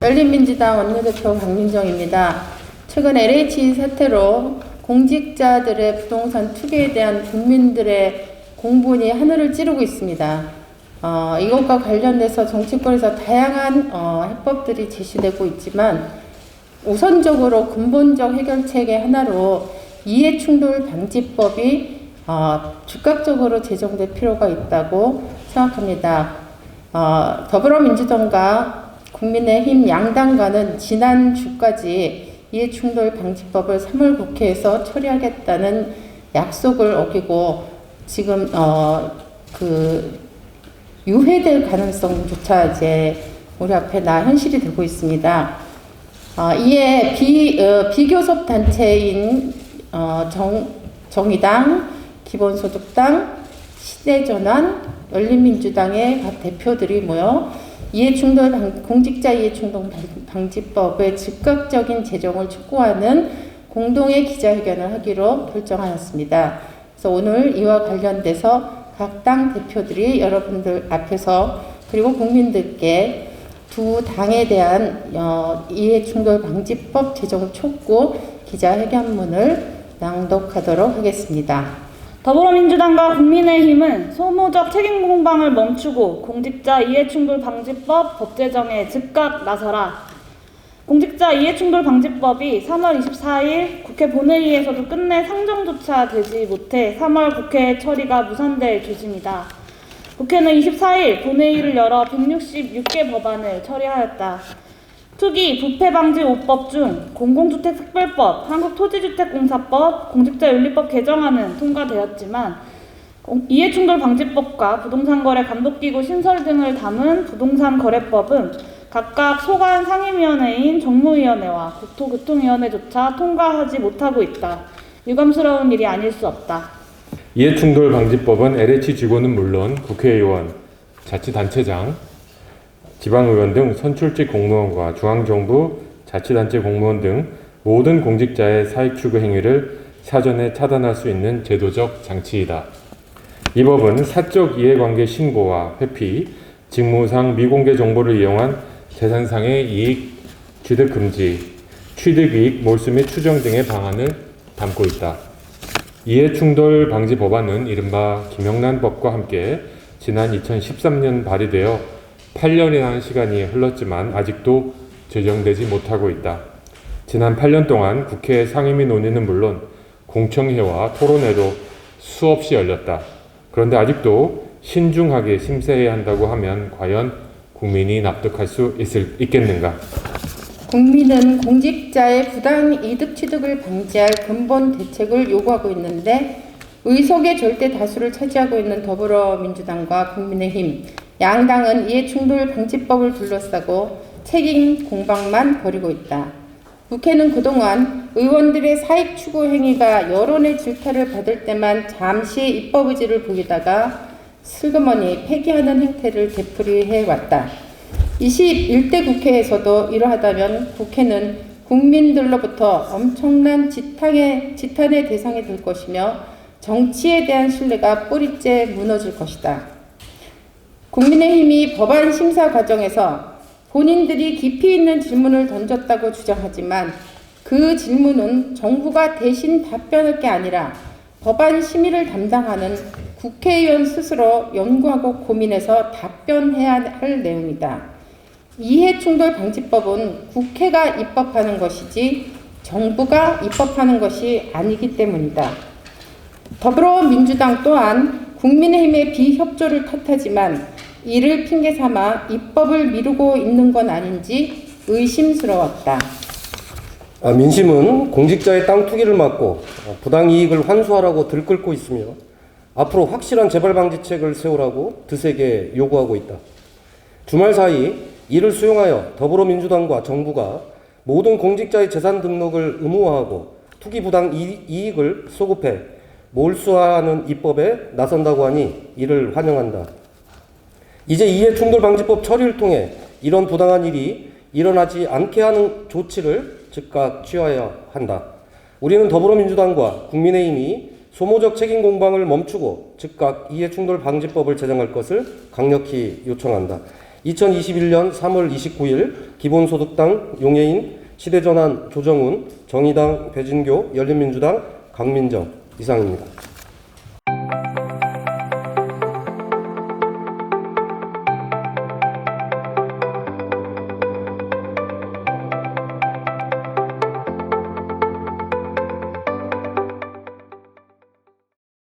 열린민주당 원내대표 박민정입니다. 최근 LH 사태로 공직자들의 부동산 투기에 대한 국민들의 공분이 하늘을 찌르고 있습니다. 이것과 관련돼서 정치권에서 다양한 해법들이 제시되고 있지만 우선적으로 근본적 해결책의 하나로 이해충돌 방지법이 즉각적으로 제정될 필요가 있다고 생각합니다. 더불어민주당과 국민의힘 양당과는 지난주까지 이해충돌 방지법을 3월 국회에서 처리하겠다는 약속을 어기고 지금 유회될 가능성조차 이제 우리 앞에 현실이 되고 있습니다. 이에 비교섭 단체인 정의당, 기본소득당, 시대전환, 열린민주당의 각 대표들이 모여 공직자 이해충돌 방지법의 즉각적인 제정을 촉구하는 공동의 기자회견을 하기로 결정하였습니다. 그래서 오늘 이와 관련돼서 각 당 대표들이 여러분들 앞에서 그리고 국민들께 두 당에 대한 이해충돌 방지법 제정 촉구 기자회견문을 낭독하도록 하겠습니다. 더불어민주당과 국민의힘은 소모적 책임 공방을 멈추고 공직자 이해충돌 방지법 법 제정에 즉각 나서라. 공직자 이해충돌 방지법이 3월 24일 국회 본회의에서도 끝내 상정조차 되지 못해 3월 국회 처리가 무산될 조짐이다. 국회는 24일 본회의를 열어 166개 법안을 처리하였다. 투기, 부패방지 5법 중 공공주택특별법, 한국토지주택공사법, 공직자윤리법 개정안은 통과되었지만 이해충돌방지법과 부동산거래 감독기구 신설 등을 담은 부동산거래법은 각각 소관 상임위원회인 정무위원회와 국토교통위원회조차 통과하지 못하고 있다. 유감스러운 일이 아닐 수 없다. 이해충돌방지법은 LH 직원은 물론 국회의원, 자치단체장, 지방의원 등 선출직 공무원과 중앙정부, 자치단체 공무원 등 모든 공직자의 사익추구 행위를 사전에 차단할 수 있는 제도적 장치이다. 이 법은 사적 이해관계 신고와 회피, 직무상 미공개 정보를 이용한 재산상의 이익 취득 금지, 취득이익 몰수 및 추정 등의 방안을 담고 있다. 이해충돌 방지 법안은 이른바 김영란법과 함께 지난 2013년 발의되어 8년이라는 시간이 흘렀지만 아직도 제정되지 못하고 있다. 지난 8년 동안 국회 상임위 논의는 물론 공청회와 토론회도 수없이 열렸다. 그런데 아직도 신중하게 심사해야 한다고 하면 과연 국민이 납득할 수 있겠는가? 국민은 공직자의 부당 이득 취득을 방지할 근본 대책을 요구하고 있는데 의석의 절대 다수를 차지하고 있는 더불어민주당과 국민의힘, 양당은 이해충돌 방지법을 둘러싸고 책임 공방만 벌이고 있다. 국회는 그동안 의원들의 사익 추구 행위가 여론의 질타를 받을 때만 잠시 입법 의지를 보이다가 슬그머니 폐기하는 행태를 되풀이해왔다. 21대 국회에서도 이러하다면 국회는 국민들로부터 엄청난 지탄의 대상이 될 것이며 정치에 대한 신뢰가 뿌리째 무너질 것이다. 국민의힘이 법안 심사 과정에서 본인들이 깊이 있는 질문을 던졌다고 주장하지만 그 질문은 정부가 대신 답변할 게 아니라 법안 심의를 담당하는 국회의원 스스로 연구하고 고민해서 답변해야 할 내용이다. 이해충돌 방지법은 국회가 입법하는 것이지 정부가 입법하는 것이 아니기 때문이다. 더불어민주당 또한 국민의힘의 비협조를 탓하지만 이를 핑계삼아 입법을 미루고 있는 건 아닌지 의심스러웠다. 민심은 공직자의 땅 투기를 막고 부당이익을 환수하라고 들끓고 있으며 앞으로 확실한 재발방지책을 세우라고 드세게 요구하고 있다. 주말 사이 이를 수용하여 더불어민주당과 정부가 모든 공직자의 재산 등록을 의무화하고 투기 부당 이익을 소급해 몰수하는 입법에 나선다고 하니 이를 환영한다. 이제 이해충돌방지법 처리를 통해 이런 부당한 일이 일어나지 않게 하는 조치를 즉각 취하여야 한다. 우리는 더불어민주당과 국민의힘이 소모적 책임 공방을 멈추고 즉각 이해충돌방지법을 제정할 것을 강력히 요청한다. 2021년 3월 29일 기본소득당 용해인, 시대전환 조정훈, 정의당 배진교, 열린민주당 강민정 이상입니다.